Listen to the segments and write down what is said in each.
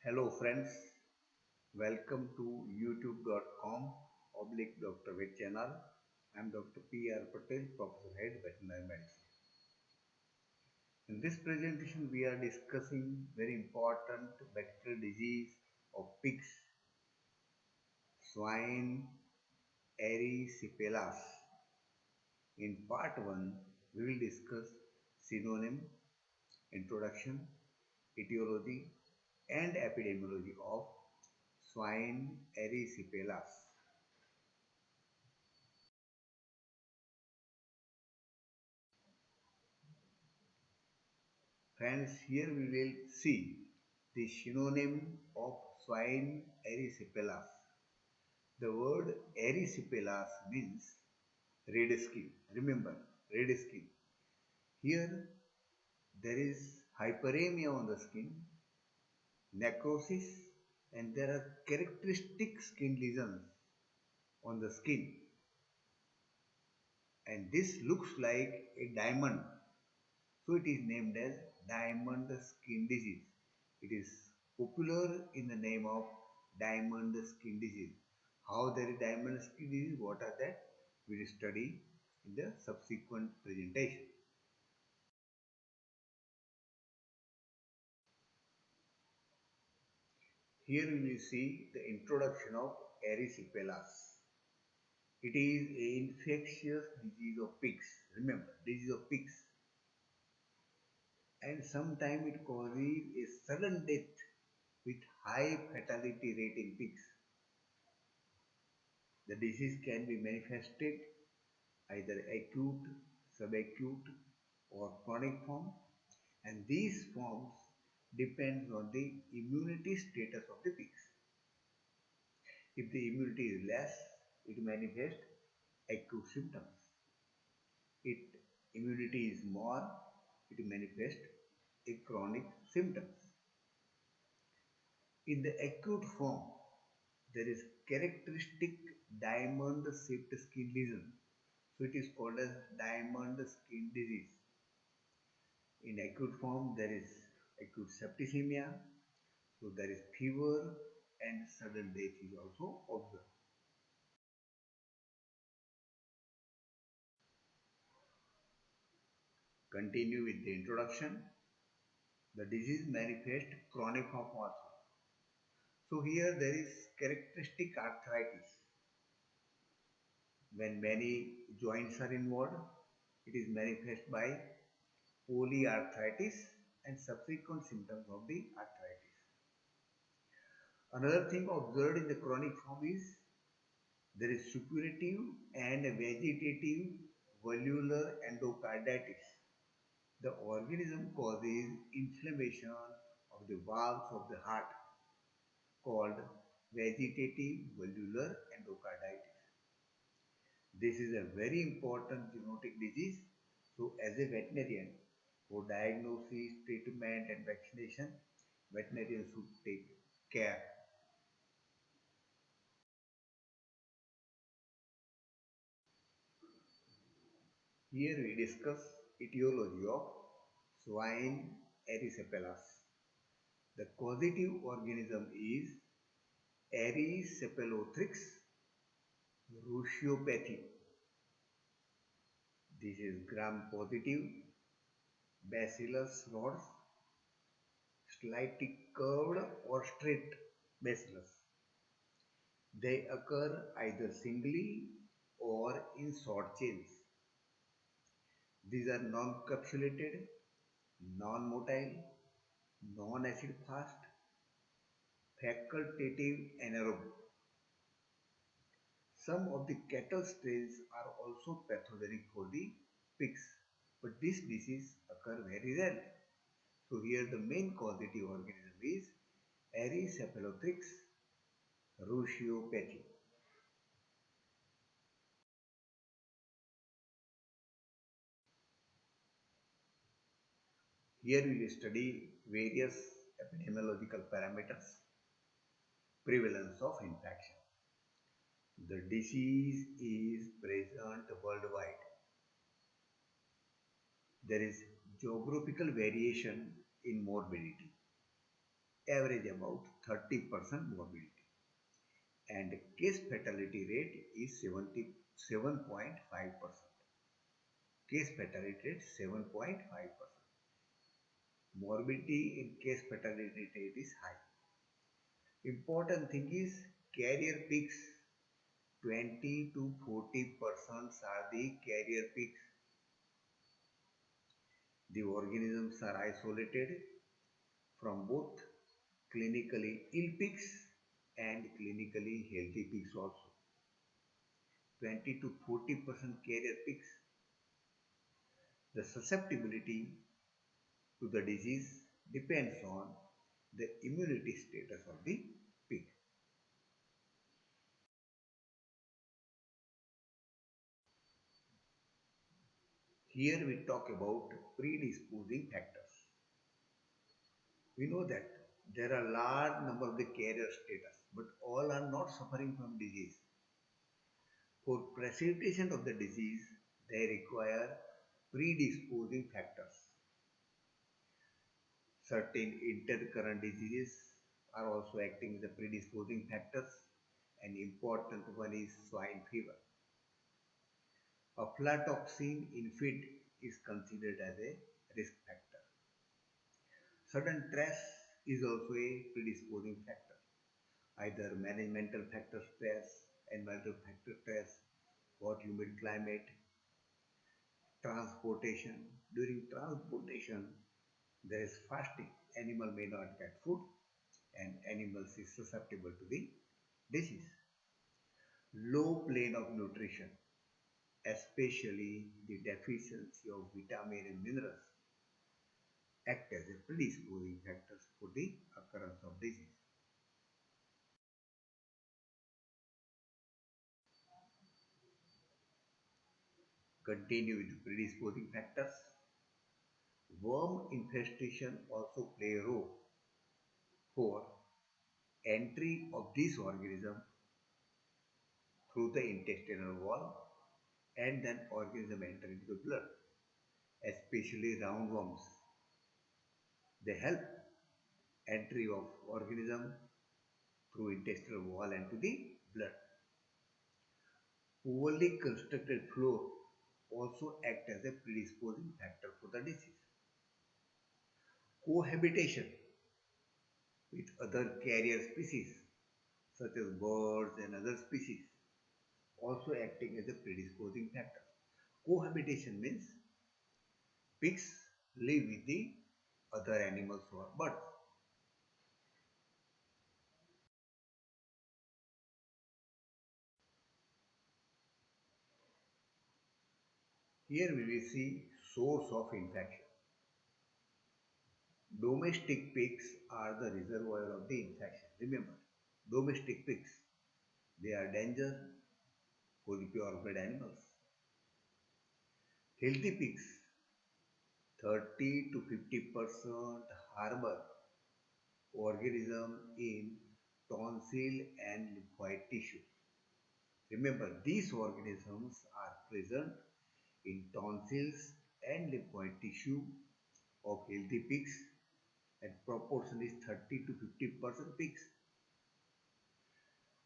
Hello friends, welcome to youtube.com oblique Dr. Vet channel. I am Dr. P.R. Patel, Professor Head Veterinary Medicine. In this presentation we are discussing very important bacterial disease of pigs, swine, erysipelas. In part 1 we will discuss synonym, introduction, etiology and epidemiology of swine erysipelas. Friends, here we will see the synonym of swine erysipelas. The word erysipelas means red skin. Remember, red skin. Here there is hyperemia on the skin, necrosis, and there are characteristic skin lesions on the skin. And this looks like a diamond. So it is named as diamond skin disease. It is popular in the name of diamond skin disease. How there is diamond skin disease, what are that? We will study in the subsequent presentation. Here we will see the introduction of erysipelas. It is an infectious disease of pigs. Remember, disease of pigs. And sometimes it causes a sudden death with high fatality rate in pigs. The disease can be manifested either acute, subacute or chronic form, and these forms depend on the immunity status of the pigs. If the immunity is less, it manifests acute symptoms. If immunity is more, it manifests a chronic symptoms. In the acute form, there is characteristic diamond shaped skin lesion. So it is called as diamond skin disease. In acute form, there is acute septicemia, so there is fever and sudden death is also observed. Continue with the introduction. The disease manifests chronic form also. So here there is characteristic arthritis. When many joints are involved, it is manifest by polyarthritis and subsequent symptoms of the arthritis. Another thing observed in the chronic form is there is suppurative and vegetative valvular endocarditis. The organism causes inflammation of the valves of the heart called vegetative valvular endocarditis. This is a very important zoonotic disease. So as a veterinarian, for diagnosis, treatment and vaccination, veterinarians should take care. Here we discuss etiology of swine erysipelas. The causative organism is Erysipelothrips ruchiopathy. This is gram-positive Bacillus rods, slightly curved or straight bacillus. They occur either singly or in short chains. These are non-capsulated, non-motile, non-acid fast, facultative anaerobe. Some of the cattle strains are also pathogenic for the pigs, but this disease occur very rarely. So here the main causative organism is Erysipelothrips ruchiopathy. Here we will study various epidemiological parameters, prevalence of infection. The disease is present worldwide. There is geographical variation in morbidity. average about 30% morbidity, and case fatality rate is 77.5%. Case fatality rate 7.5%. Morbidity in case fatality rate is high. Important thing is carrier pigs, 20 to 40% are the carrier pigs. The organisms are isolated from both clinically ill pigs and clinically healthy pigs also. 20 to 40% carrier pigs. The susceptibility to the disease depends on the immunity status of the pig. Here we talk about predisposing factors. We know that there are large number of the carrier status, but all are not suffering from disease. For precipitation of the disease, they require predisposing factors. Certain intercurrent diseases are also acting as the predisposing factors. An important one is swine fever. Aflatoxin in feed is considered as a risk factor. Sudden stress is also a predisposing factor. Either managemental factor stress, environmental factor stress, hot humid climate, transportation. During transportation, there is fasting. Animal may not get food and animals is susceptible to the disease. Low plane of nutrition, especially the deficiency of vitamin and minerals, act as a predisposing factors for the occurrence of disease. Continue with the predisposing factors. Worm infestation also play a role for entry of this organism through the intestinal wall and then organism enter into the blood, especially roundworms. They help entry of organism through intestinal wall into the blood. Poorly constructed floor also act as a predisposing factor for the disease. Cohabitation with other carrier species such as birds and other species also acting as a predisposing factor. Cohabitation means pigs live with the other animals or birds. Here we will see source of infection. Domestic pigs are the reservoir of the infection. Remember, domestic pigs, they are danger for the purebred animals. Healthy pigs, 30 to 50% harbor organism in tonsil and lymphoid tissue. Remember, these organisms are present in tonsils and lymphoid tissue of healthy pigs, and proportion is 30 to 50% pigs.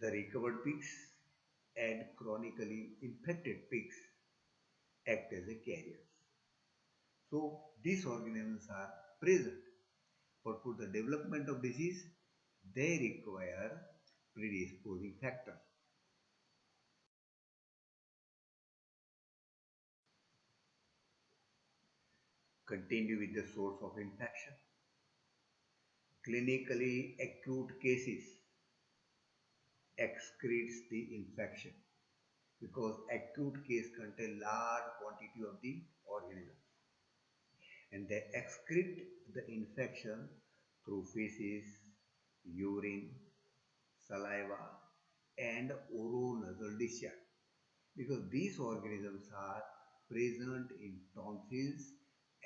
The recovered pigs and chronically infected pigs act as a carriers. So these organisms are present, but for the development of disease, they require predisposing factors. Continue with the source of infection. Clinically acute cases excretes the infection because acute case contain large quantity of the organism and they excrete the infection through feces, urine, saliva and oronasal discharge because these organisms are present in tonsils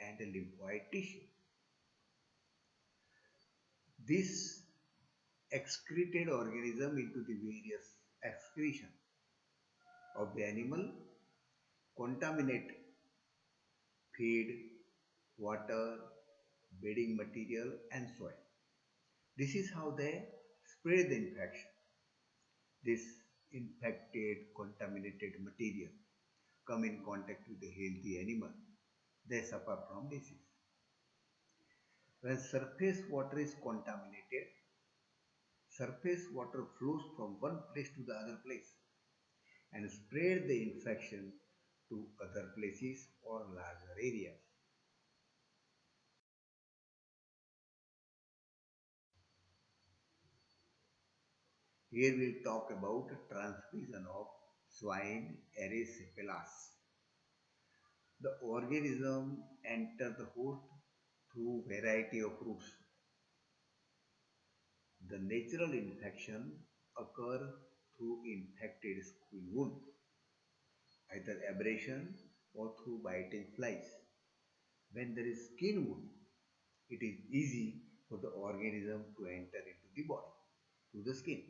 and lymphoid tissue. This excreted organism into the various excretion of the animal contaminate feed, water, bedding material and soil. This is how they spread the infection. This infected, contaminated material come in contact with the healthy animal. They suffer from disease. When surface water is contaminated, surface water flows from one place to the other place and spread the infection to other places or larger areas. Here we'll talk about transmission of swine erysipelas. The organism enter the host through variety of routes. The natural infection occur through infected skin wound, either abrasion or through biting flies. When there is skin wound, it is easy for the organism to enter into the body through the skin.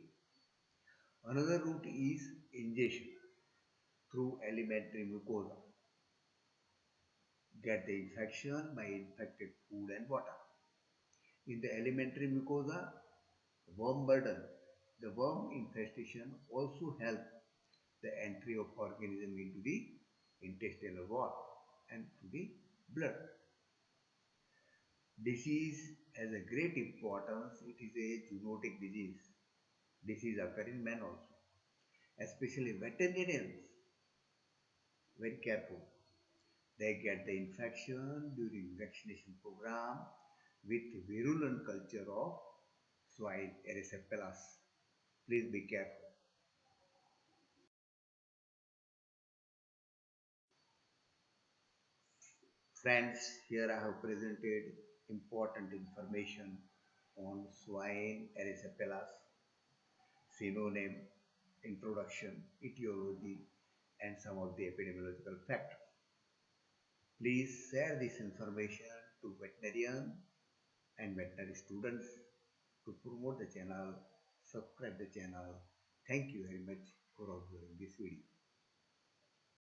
Another route is ingestion through alimentary mucosa. Get the infection by infected food and water. In the alimentary mucosa, worm burden. The worm infestation also help the entry of organism into the intestinal wall and to the blood. Disease has a great importance. It is a zoonotic disease. Disease occur in men also, especially veterinarians. Very careful. They get the infection during vaccination program with virulent culture of swine erysipelas. Please be careful. Friends, here I have presented important information on swine erysipelas, synonym, introduction, etiology, and some of the epidemiological factors. Please share this information to veterinarian and veterinary students to promote the channel, subscribe the channel. Thank you very much for observing this video.